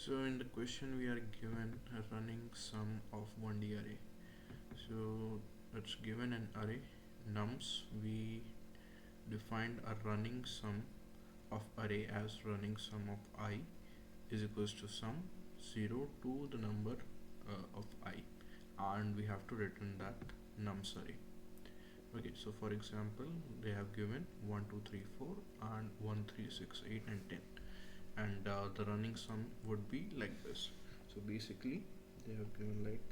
So in the question we are given a running sum of 1D array. So it's given an array nums. We defined a running sum of array as running sum of I is equals to sum 0 to the number of I, and we have to return that nums array. Okay, so for example they have given 1 2 3 4 and 1 3 6 8 and 10, and the running sum would be like this. So basically they have given like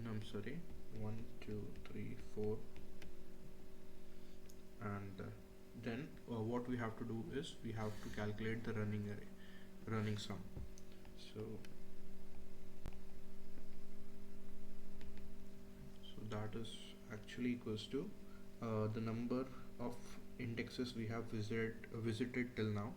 nums array 1 2 3 4, and then what we have to do is we have to calculate the running sum. So that is actually equals to the number of indexes we have visited till now.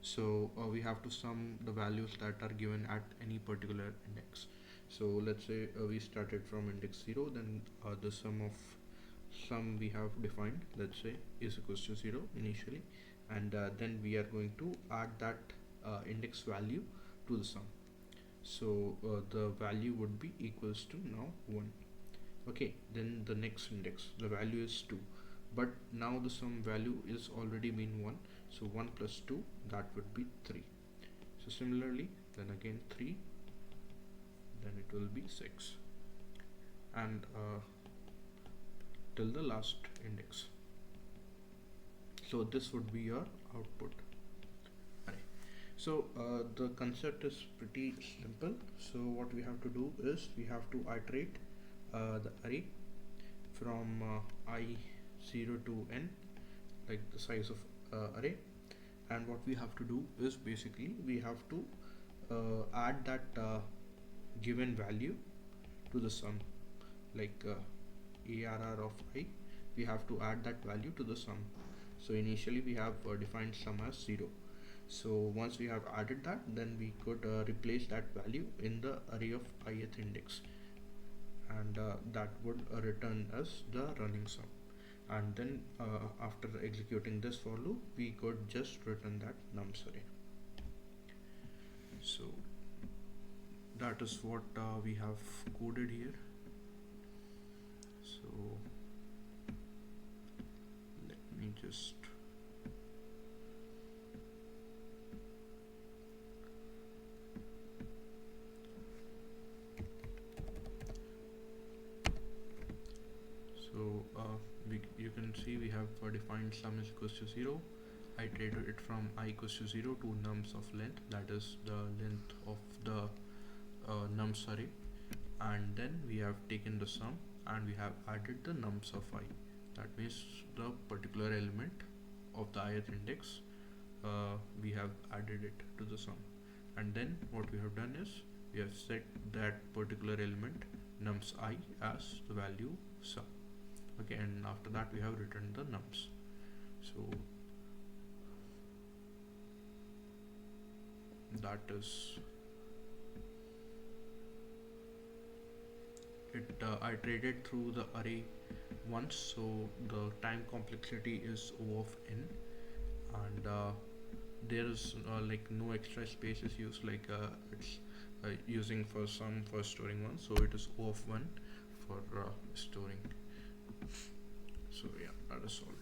So we have to sum the values that are given at any particular index. So let's say we started from index 0, then the sum we have defined, let's say, is equals to 0 initially, and then we are going to add that index value to the sum. So the value would be equals to now 1. Okay, then the next index, the value is 2, but now the sum value is already been 1, so 1 plus 2, that would be 3. So similarly, then again 3, then it will be 6, and till the last index. So this would be your output array. So the concept is pretty simple. So what we have to do is we have to iterate the array from I0 to n, like the size of array, and what we have to do is basically we have to add that given value to the sum, like ARR of I, we have to add that value to the sum. So initially we have defined sum as 0. So once we have added that, then we could replace that value in the array of ith index, and that would return us the running sum. And then after executing this for loop, we could just return that nums array. So that is what we have coded here. So let me just you can see we have defined sum is equals to 0. I iterated it from I equals to 0 to nums of length, that is the length of the nums array, and then we have taken the sum and we have added the nums of I, that means the particular element of the ith index, we have added it to the sum, and then what we have done is we have set that particular element nums I as the value sum. Okay, and after that we have returned the nums. So that is it. I iterated through the array once, so the time complexity is O of n, and there is like no extra space is used, like it's using for sum for storing 1, so it is O of 1 for storing. So yeah, that is all.